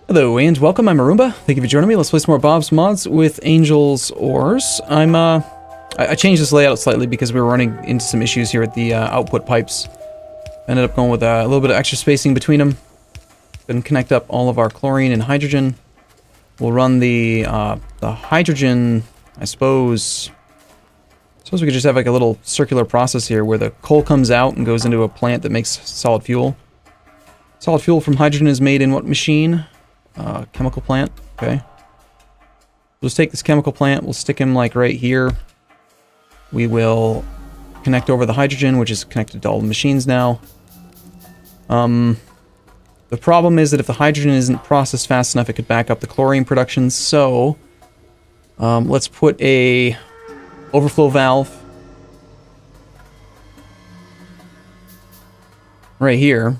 Hello and welcome, I'm Arumba. Thank you for joining me. Let's play some more Bob's Mods with Angel's Ores. I changed this layout slightly because we were running into some issues here with the output pipes. Ended up going with a little bit of extra spacing between them. Then connect up all of our chlorine and hydrogen. We'll run the hydrogen, I suppose we could just have like a little circular process here where the coal comes out and goes into a plant that makes solid fuel. Solid fuel from hydrogen is made in what machine? Chemical plant. Okay. We'll just take this chemical plant, we'll stick him like right here. We will connect over the hydrogen, which is connected to all the machines now. The problem is that if the hydrogen isn't processed fast enough, it could back up the chlorine production, so let's put a overflow valve right here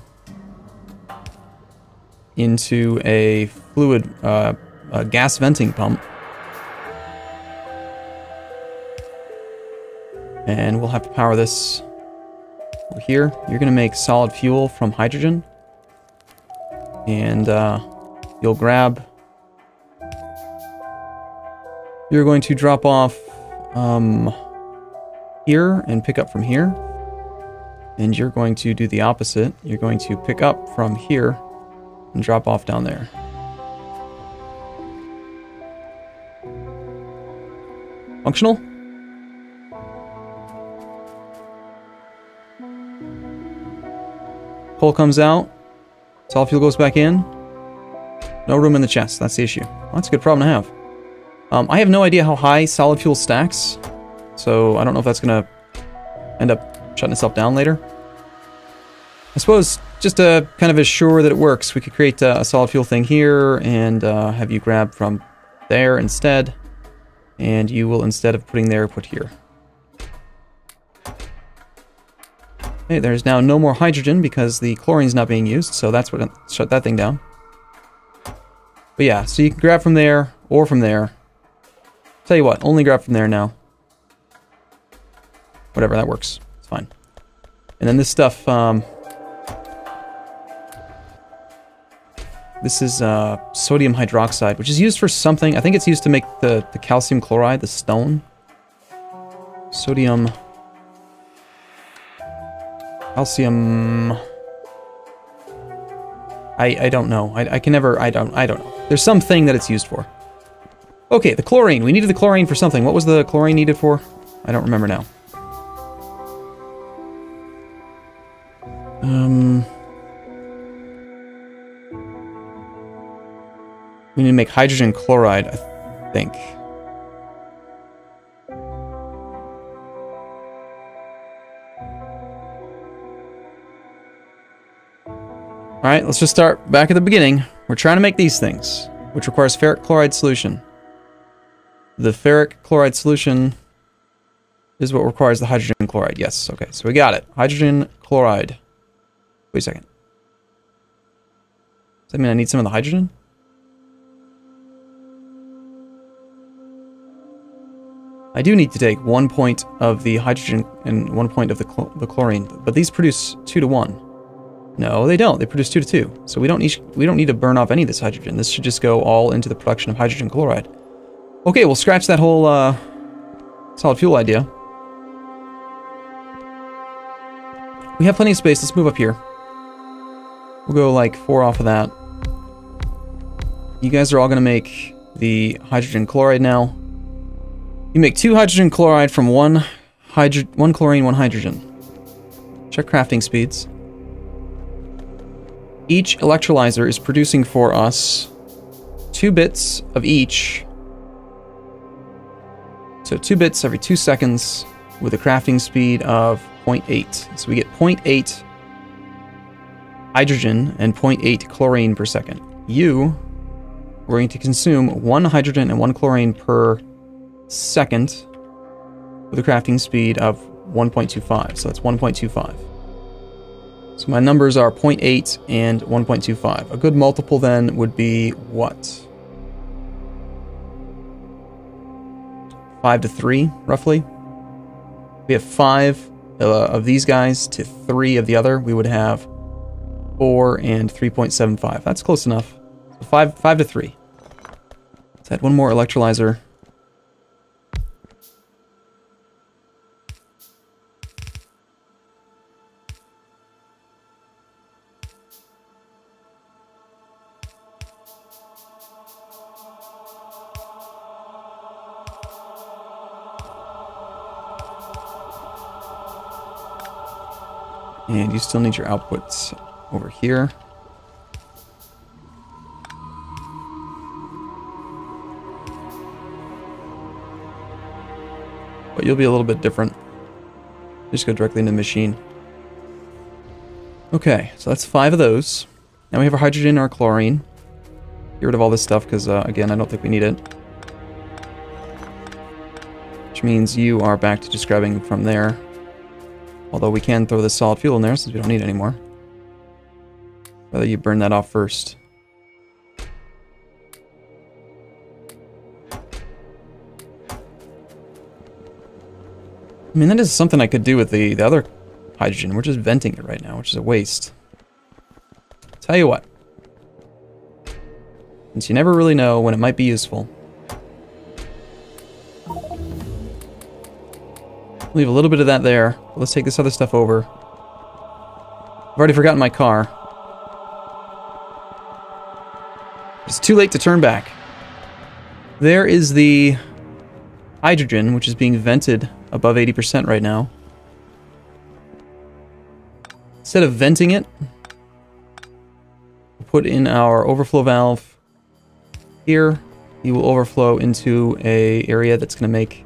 into a fluid, a gas venting pump. And we'll have to power this over here. You're going to make solid fuel from hydrogen. And you'll grab... You're going to drop off here and pick up from here. And you're going to do the opposite. You're going to pick up from here and drop off down there. Functional? Coal comes out. Solid fuel goes back in. No room in the chest. That's the issue. Well, that's a good problem to have. I have no idea how high solid fuel stacks, so I don't know if that's going to end up shutting itself down later. I suppose, just to kind of assure that it works, we could create a solid fuel thing here and have you grab from there instead. And you will, instead of putting there, put here. Okay, there's now no more hydrogen because the chlorine's not being used, so that's what shut that thing down. But yeah, so you can grab from there or from there. Tell you what, only grab from there now. Whatever, that works. It's fine. And then this stuff, this is sodium hydroxide, which is used for something. I think it's used to make the calcium chloride, the stone. Sodium... Calcium... I don't know. I can never... I don't know. There's something that it's used for. Okay, the chlorine. We needed the chlorine for something. What was the chlorine needed for? I don't remember now. We need to make hydrogen chloride, I think. Alright, let's just start back at the beginning. We're trying to make these things, which requires ferric chloride solution. The ferric chloride solution is what requires the hydrogen chloride. Yes, okay, so we got it. Hydrogen chloride. Wait a second. Does that mean I need some of the hydrogen? I do need to take 1 point of the hydrogen and 1 point of the chlorine, but these produce 2 to 1. No, they don't. They produce 2 to 2. So we don't need to burn off any of this hydrogen. This should just go all into the production of hydrogen chloride. Okay, we'll scratch that whole solid fuel idea. We have plenty of space. Let's move up here. We'll go like 4 off of that. You guys are all going to make the hydrogen chloride now. You make 2 hydrogen chloride from 1 chlorine, 1 hydrogen. Check crafting speeds. Each electrolyzer is producing for us 2 bits of each. So 2 bits every 2 seconds with a crafting speed of 0.8. So we get 0.8 hydrogen and 0.8 chlorine per second. We're going to consume 1 hydrogen and 1 chlorine per second with a crafting speed of 1.25. So that's 1.25. So my numbers are 0.8 and 1.25. A good multiple then would be what? 5 to 3, roughly. We have 5 of these guys to 3 of the other. We would have 4 and 3.75. That's close enough. 5 to 3. Let's add one more electrolyzer. And you still need your outputs over here. But you'll be a little bit different. Just go directly into the machine. Okay, so that's 5 of those. Now we have our hydrogen and our chlorine. Get rid of all this stuff because, again, I don't think we need it. Which means you are back to just grabbing from there. Although we can throw this solid fuel in there since we don't need it anymore. Whether you burn that off first. I mean, that is something I could do with the other hydrogen. We're just venting it right now, which is a waste. Tell you what. Since you never really know when it might be useful. Leave a little bit of that there. Let's take this other stuff over. I've already forgotten my car. It's too late to turn back. There is the hydrogen, which is being vented above 80% right now. Instead of venting it, we'll put in our overflow valve here. He will overflow into an area that's going to make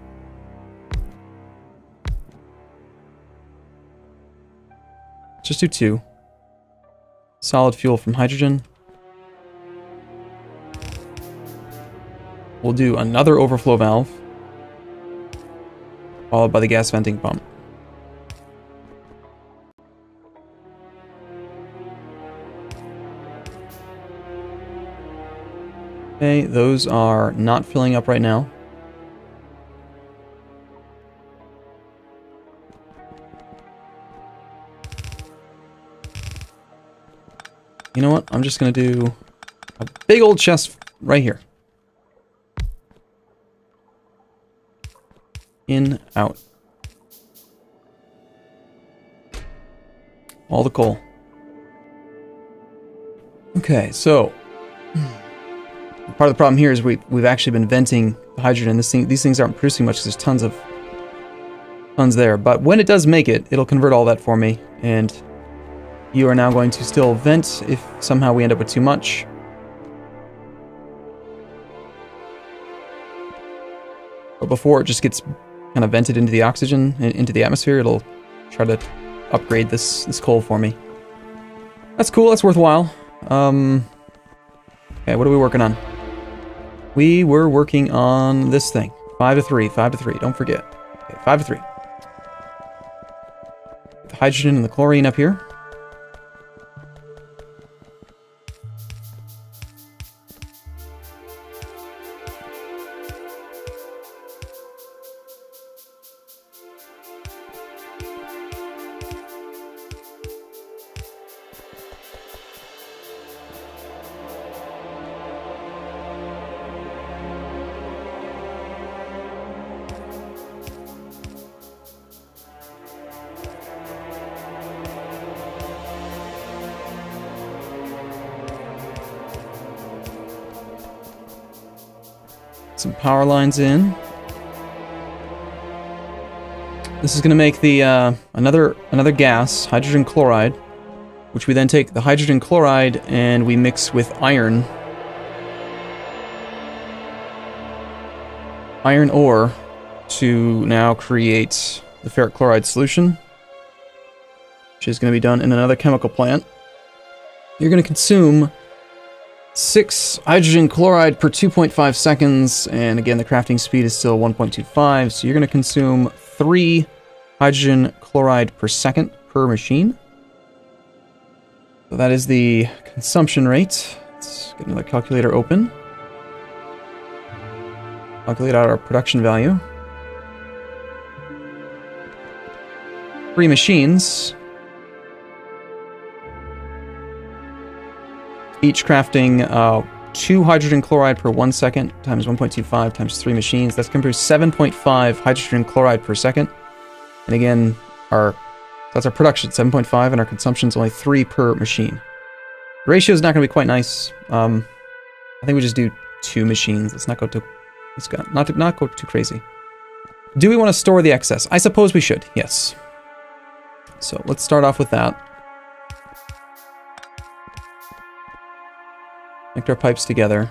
just do 2. Solid fuel from hydrogen. We'll do another overflow valve, followed by the gas venting pump. Okay, those are not filling up right now. You know what? I'm just going to do a big old chest right here. In, out. All the coal. Okay, so part of the problem here is we've actually been venting the hydrogen. These things aren't producing much because there's tons there. But when it does make it, it'll convert all that for me, and you are now going to still vent if somehow we end up with too much. But before it just gets kind of vented into the oxygen, into the atmosphere, it'll try to upgrade this coal for me. That's cool, that's worthwhile. Okay, what are we working on? We were working on this thing. 5 to 3, 5 to 3, don't forget. Okay, 5 to 3. The hydrogen and the chlorine up here. Some power lines in. This is going to make the another gas, hydrogen chloride, which we then take the hydrogen chloride and we mix with iron ore to now create the ferric chloride solution, which is going to be done in another chemical plant. You're going to consume 6 hydrogen chloride per 2.5 seconds, and again the crafting speed is still 1.25, so you're going to consume 3 hydrogen chloride per second per machine. So that is the consumption rate. Let's get another calculator open. Calculate out our production value. 3 machines. Each crafting 2 hydrogen chloride per 1 second times 1.25 times 3 machines. That's compared to 7.5 hydrogen chloride per second. And again, that's our production, 7.5, and our consumption is only 3 per machine. The ratio is not going to be quite nice. I think we just do 2 machines. Let's not go too, not go too crazy. Do we want to store the excess? I suppose we should, yes. So let's start off with that. Connect our pipes together.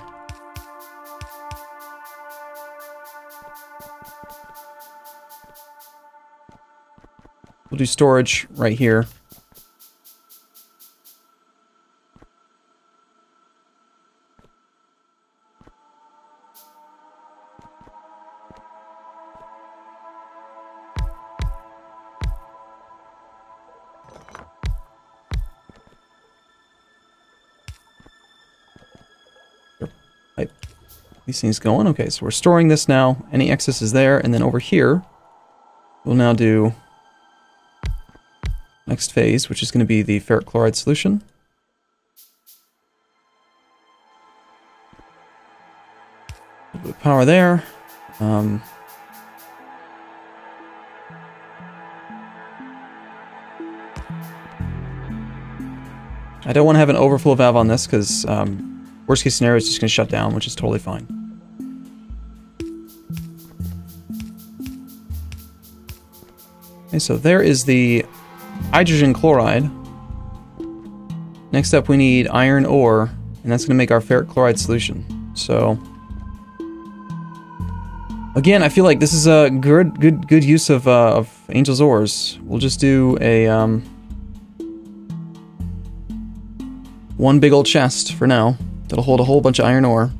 We'll do storage right here. These things going. Okay, so we're storing this now. Any excess is there, and then over here, we'll now do next phase, which is going to be the ferric chloride solution. A little bit of power there. I don't want to have an overflow valve on this because worst case scenario is just going to shut down, which is totally fine. Okay, so there is the hydrogen chloride. Next up we need iron ore, and that's going to make our ferric chloride solution. So again, I feel like this is a good use of Angel's ores. We'll just do a one big old chest for now. That'll hold a whole bunch of iron ore.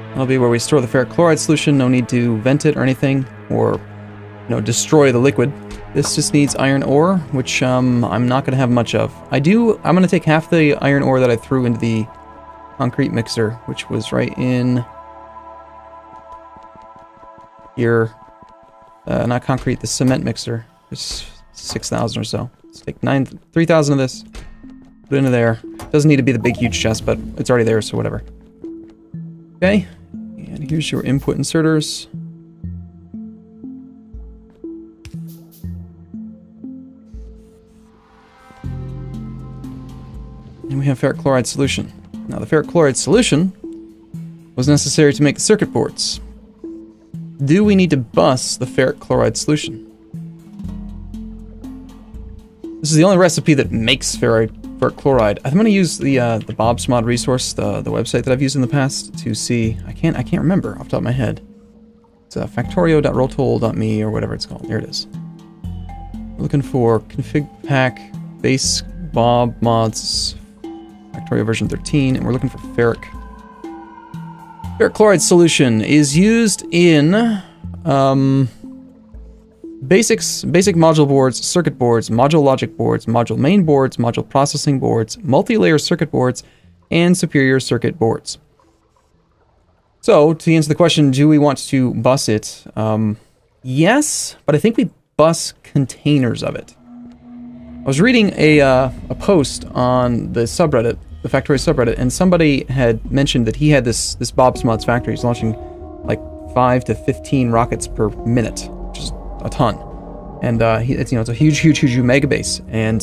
That'll be where we store the ferric chloride solution. No need to vent it or anything, or destroy the liquid. This just needs iron ore, which I'm not going to have much of. I'm going to take half the iron ore that I threw into the concrete mixer, which was right in here. Not concrete, the cement mixer. There's 6,000 or so. Let's take 3,000 of this, put it into there. Doesn't need to be the big huge chest, but it's already there, so whatever. Okay. And here's your input inserters. And we have ferric chloride solution. Now the ferric chloride solution was necessary to make the circuit boards. Do we need to bus the ferric chloride solution? This is the only recipe that makes ferric chloride. I'm going to use the BobsMod resource, the website that I've used in the past, to see. I can't remember off the top of my head. It's factorio.rotool.me or whatever it's called. There it is. We're looking for config pack base Bob mods Factorio version 13, and we're looking for ferric. Ferric chloride solution is used in basic module boards, circuit boards, module logic boards, module main boards, module processing boards, multi-layer circuit boards, and superior circuit boards. So, to answer the question, do we want to bus it? Yes, but I think we bus containers of it. I was reading a post on the subreddit, the Factorio subreddit, and somebody had mentioned that he had this BobsMods factory. He's launching like 5 to 15 rockets per minute, which is a ton. And it's a huge mega base, and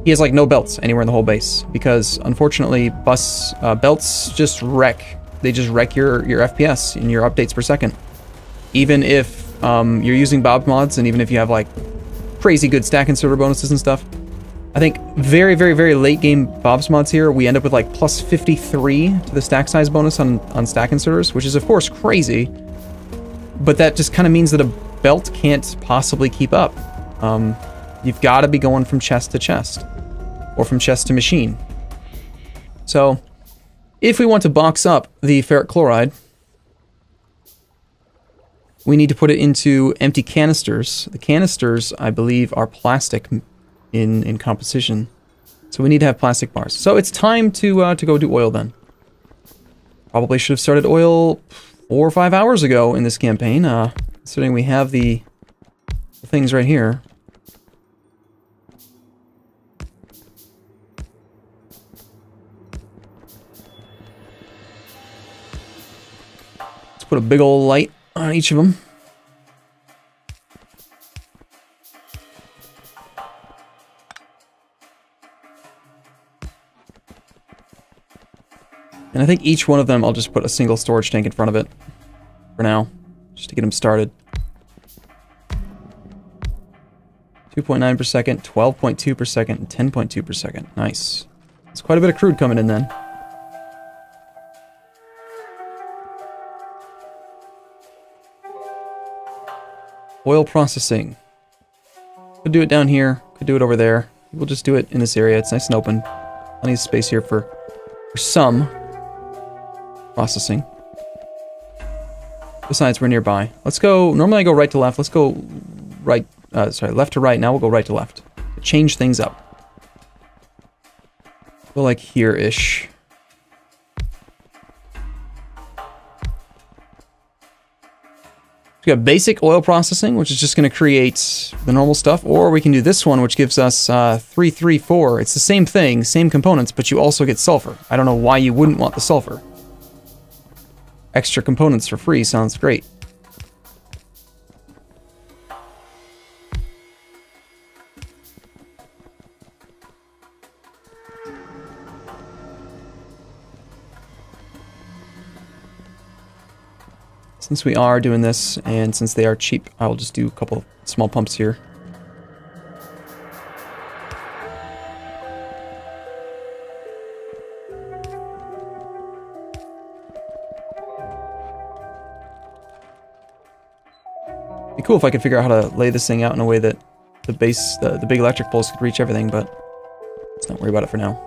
he has like no belts anywhere in the whole base because unfortunately belts just wreck. They just wreck your FPS and your updates per second. Even if you're using BobsMods, and even if you have like crazy good stack inserter bonuses and stuff, I think very late game BobsMods here, we end up with like plus 53 to the stack size bonus on stack inserters, which is of course crazy, but that just kind of means that a belt can't possibly keep up. You've got to be going from chest to chest, or from chest to machine. So, if we want to box up the ferric chloride, we need to put it into empty canisters. The canisters, I believe, are plastic in composition. So we need to have plastic bars. So it's time to go do oil then. Probably should have started oil 4 or 5 hours ago in this campaign, considering we have the things right here. Let's put a big old light on each of them. And I think each one of them, I'll just put a single storage tank in front of it for now, just to get them started. 2.9 per second, 12.2 per second, and 10.2 per second. Nice. There's quite a bit of crude coming in then. Oil processing. Could do it down here, could do it over there. We'll just do it in this area. It's nice and open. Plenty of space here for some processing. Besides, we're nearby. Let's go, normally I go right to left. Let's go right, sorry, left to right. Now we'll go right to left. Change things up. Go like here-ish. We got basic oil processing, which is just going to create the normal stuff, or we can do this one, which gives us 334. It's the same thing, same components, but you also get sulfur. I don't know why you wouldn't want the sulfur. Extra components for free sounds great. Since we are doing this, and since they are cheap, I'll just do a couple small pumps here. It'd be cool if I could figure out how to lay this thing out in a way that the base, the big electric poles could reach everything, but let's not worry about it for now.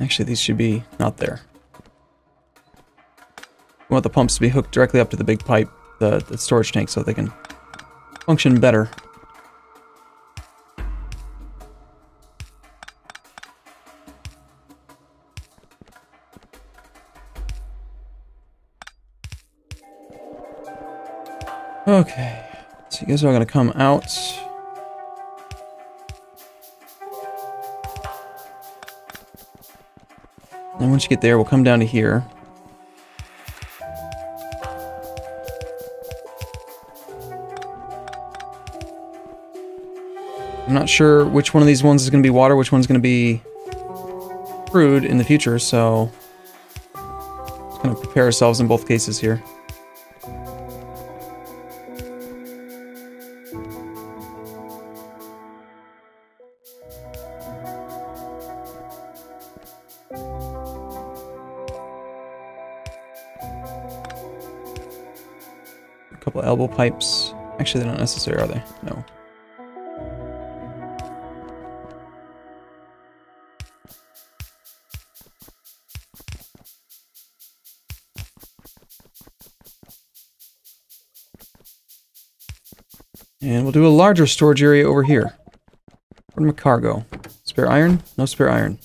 Actually, these should be not there. We want the pumps to be hooked directly up to the big pipe, the storage tank, so they can function better. Okay, so you guys are going to come out. And once you get there, we'll come down to here. I'm not sure which one of these ones is going to be water, which one's going to be crude in the future, so just going to prepare ourselves in both cases here. Couple elbow pipes. Actually, they're not necessary, are they? No. And we'll do a larger storage area over here. Where'd my car go? Spare iron? No spare iron.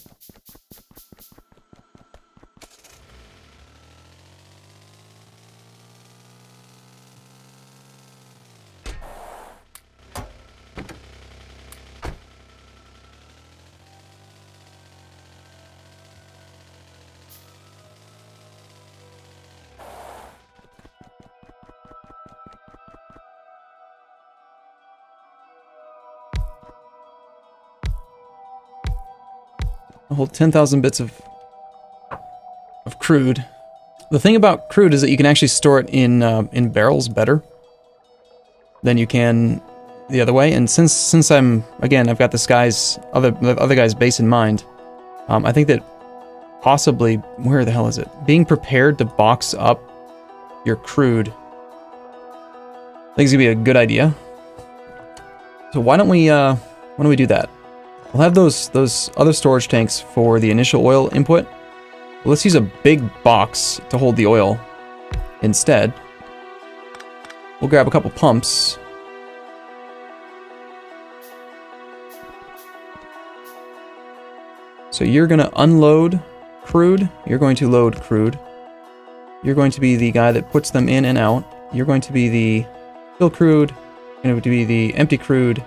I'll hold 10,000 bits of crude. The thing about crude is that you can actually store it in barrels better than you can the other way. And since I've got this other guy's base in mind, I think that possibly, where the hell is it? Being prepared to box up your crude, I think it's gonna be a good idea. So why don't we do that? We'll have those other storage tanks for the initial oil input. Let's use a big box to hold the oil instead. We'll grab a couple pumps. So you're going to unload crude. You're going to load crude. You're going to be the guy that puts them in and out. You're going to be the fill crude. You're going to be the empty crude.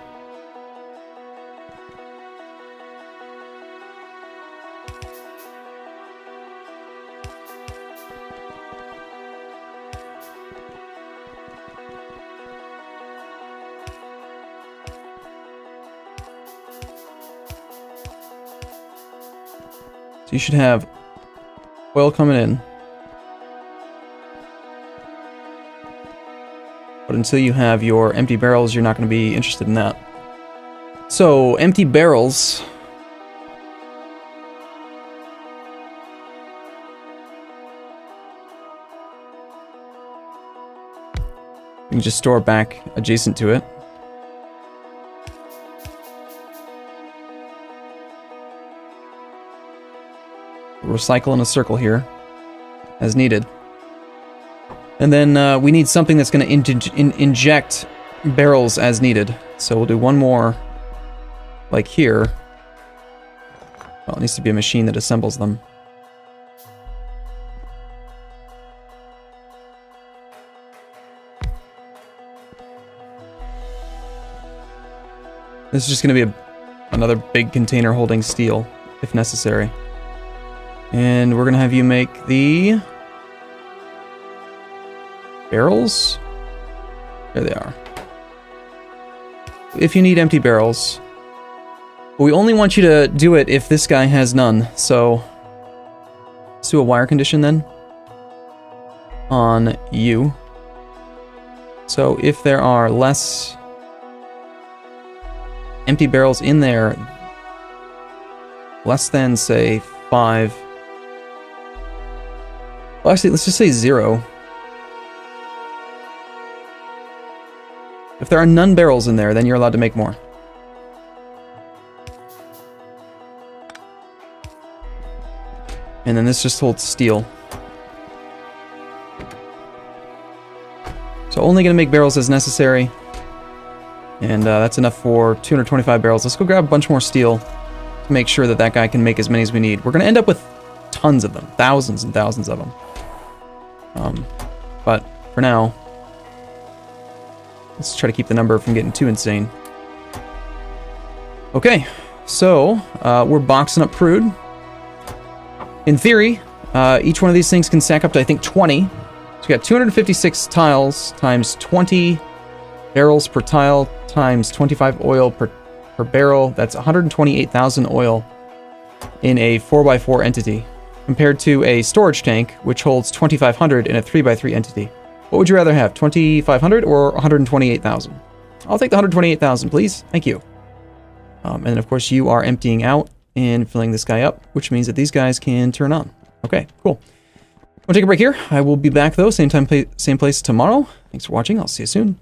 You should have oil coming in. But until you have your empty barrels, you're not going to be interested in that. So, empty barrels. You can just store back adjacent to it. Recycle in a circle here, as needed. And then we need something that's going to inject barrels as needed. So we'll do one more, like here. Well, it needs to be a machine that assembles them. This is just going to be another big container holding steel, if necessary. And we're going to have you make the barrels. There they are. If you need empty barrels. But we only want you to do it if this guy has none. So let's do a wire condition then on you. So if there are less empty barrels in there, less than, say, 5. Well, actually, let's just say 0. If there are none barrels in there, then you're allowed to make more. And then this just holds steel. So only going to make barrels as necessary. And that's enough for 225 barrels. Let's go grab a bunch more steel to make sure that that guy can make as many as we need. We're going to end up with tons of them. Thousands and thousands of them. But for now, let's try to keep the number from getting too insane. Okay, so we're boxing up crude. In theory, each one of these things can stack up to, I think, 20. So we got 256 tiles times 20 barrels per tile times 25 oil per barrel. That's 128,000 oil in a 4x4 entity, compared to a storage tank, which holds 2,500 in a 3x3 entity. What would you rather have, 2,500 or 128,000? I'll take the 128,000, please. Thank you. And then, of course, you are emptying out and filling this guy up, which means that these guys can turn on. Okay, cool. We'll take a break here. I will be back, though, same time, same place tomorrow. Thanks for watching. I'll see you soon.